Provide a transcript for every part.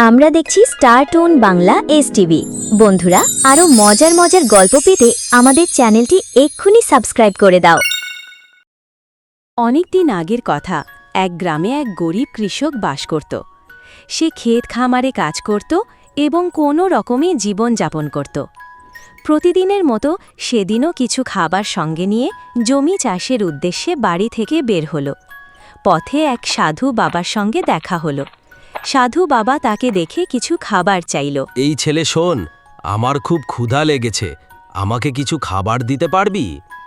আমরা দেখছি star tone Bangla STV. বন্ধুরা, আরও মজার মজার গল্প পেতে আমাদের চ্যানেলটি এক্ষুনি সাবস্ক্রাইব করে দাও। অনেকদিন আগের কথা, এক গ্রামে এক গরিব কৃষক বাস করত। সে ক্ষেত খামারে কাজ করত এবং কোনো রকমে জীবনযাপন করত। প্রতিদিনের মতো সেদিনও কিছু খাবার সঙ্গে নিয়ে জমি চাষের উদ্দেশ্যে বাড়ি থেকে বের হলো। পথে এক সাধু বাবার সঙ্গে দেখা হলো। সাধু বাবা তাকে দেখে কিছু খাবার চাইল। এই ছেলে শোন, আমার খুব ক্ষুধা লেগেছে, আমাকে কিছু খাবার দিতে পারবি?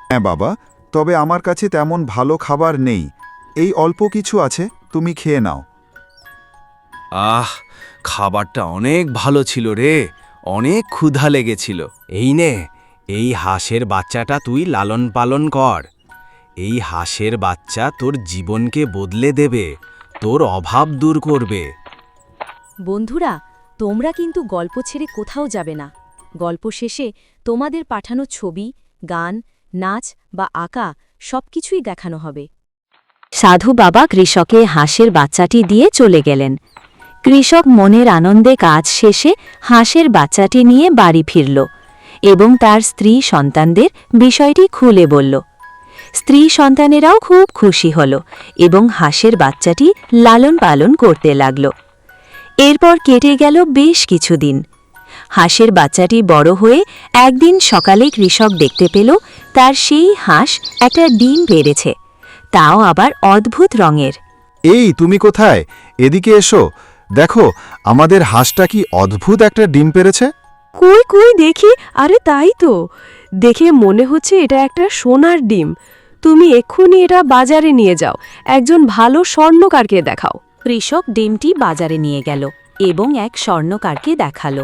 হ্যাঁ বাবা, তবে আমার কাছে তেমন ভালো খাবার নেই। এই অল্প কিছু আছে, তুমি খেয়ে নাও। খাবারটা অনেক ভালো ছিল রে, অনেক ক্ষুধা লেগেছিল। এই নে, এই হাঁসের বাচ্চাটা তুই লালন পালন কর। এই হাঁসের বাচ্চা তোর জীবনকে বদলে দেবে, তোর অভাব দূর করবে। বন্ধুরা, তোমরা কিন্তু গল্প ছেড়ে কোথাও যাবে না। গল্প শেষে তোমাদের পাঠানো ছবি, গান, নাচ বা আঁকা সবকিছুই দেখানো হবে। সাধু বাবা কৃষকে হাঁসের বাচ্চাটি দিয়ে চলে গেলেন। কৃষক মনের আনন্দে কাজ শেষে হাঁসের বাচ্চাটি নিয়ে বাড়ি ফিরল এবং তার স্ত্রী সন্তানদের বিষয়টি খুলে বলল। স্ত্রী সন্তানেরাও খুব খুশি হল এবং হাঁসের বাচ্চাটি লালন পালন করতে লাগল। এরপর কেটে গেল বেশ কিছুদিন। হাঁসের বাচ্চাটি বড় হয়ে একদিন সকালে কৃষক দেখতে পেল তার সেই হাঁস একটা ডিম পেড়েছে, তাও আবার অদ্ভুত রঙের। এই তুমি কোথায়? এদিকে এসো, দেখো আমাদের হাঁসটা কি অদ্ভুত একটা ডিম পেড়েছে। কই কই দেখি, আরে তাই তো, দেখে মনে হচ্ছে এটা একটা সোনার ডিম। তুমি এক্ষুনি এটা বাজারে নিয়ে যাও, একজন ভালো স্বর্ণকারকে দেখাও। কৃষক ডিমটি বাজারে নিয়ে গেল এবং এক স্বর্ণকারকে দেখালো।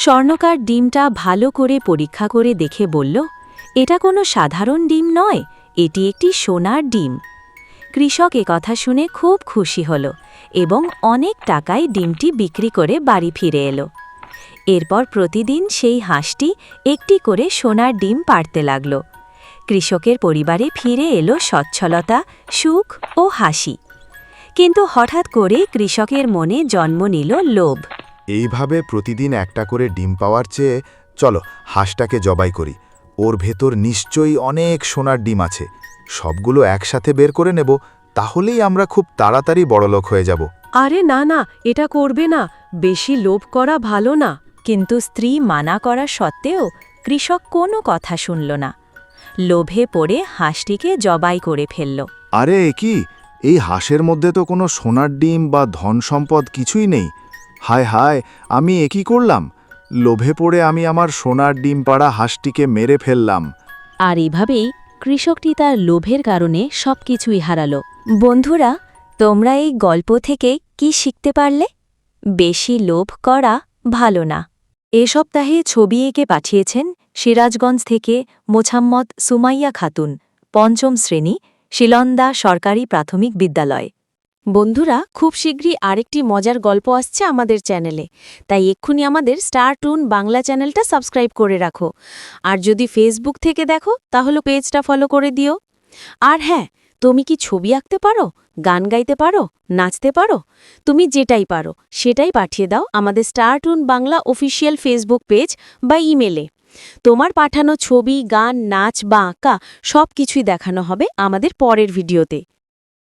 স্বর্ণকার ডিমটা ভালো করে পরীক্ষা করে দেখে বলল, এটা কোনো সাধারণ ডিম নয়, এটি একটি সোনার ডিম। কৃষক কথা শুনে খুব খুশি হল এবং অনেক টাকায় ডিমটি বিক্রি করে বাড়ি ফিরে এলো। এরপর প্রতিদিন সেই হাঁসটি একটি করে সোনার ডিম পাড়তে লাগল। কৃষকের পরিবারে ফিরে এলো সচ্ছলতা, সুখ ও হাসি। কিন্তু হঠাৎ করে কৃষকের মনে জন্ম নিল লোভ। এইভাবে প্রতিদিন একটা করে ডিম পাওয়ার চেয়ে চলো হাঁসটাকে জবাই করি। ওর ভেতর নিশ্চয়ই অনেক সোনার ডিম আছে, সবগুলো একসাথে বের করে নেব, তাহলেই আমরা খুব তাড়াতাড়ি বড়লোক হয়ে যাব। আরে না না, এটা করবে না, বেশি লোভ করা ভালো না। কিন্তু স্ত্রী মানা করা সত্ত্বেও কৃষক কোনো কথা শুনল না। লোভে পড়ে হাঁসটিকে জবাই করে ফেলল। আরে কি, এই হাঁসের মধ্যে তো কোনো সোনার ডিম বা ধন সম্পদ কিছুই নেই। হায় হায়, আমি কি করলাম? লোভে পড়ে আমি আমার সোনার ডিম পাড়া হাঁসটিকে মেরে ফেললাম। আর এভাবেই কৃষকটি তার লোভের কারণে সবকিছুই হারালো। বন্ধুরা, তোমরা এই গল্প থেকে কি শিখতে পারলে? বেশি লোভ করা ভালো না। এ সপ্তাহে ছবি এঁকে পাঠিয়েছেন সিরাজগঞ্জ থেকে মোছাম্মদ সুমাইয়া খাতুন, ৫ম শ্রেণী, শিলন্দা সরকারি প্রাথমিক বিদ্যালয়। বন্ধুরা, খুব শীঘ্রই আরেকটি মজার গল্প আসছে আমাদের চ্যানেলে, তাই এক্ষুনি আমাদের স্টার টুন বাংলা চ্যানেলটা সাবস্ক্রাইব করে রাখো। আর যদি ফেসবুক থেকে দেখো তাহলে পেজটা ফলো করে দিও। আর হ্যাঁ, তুমি কি ছবি আঁকতে পারো, গান গাইতে পারো, নাচতে পারো? তুমি যেটাই পারো সেটাই পাঠিয়ে দাও আমাদের স্টার টুন বাংলা অফিসিয়াল ফেসবুক পেজ বা ইমেলে। তোমার পাঠানো ছবি, গান, নাচ বা আঁকা সব কিছুই দেখানো হবে আমাদের পরের ভিডিওতে।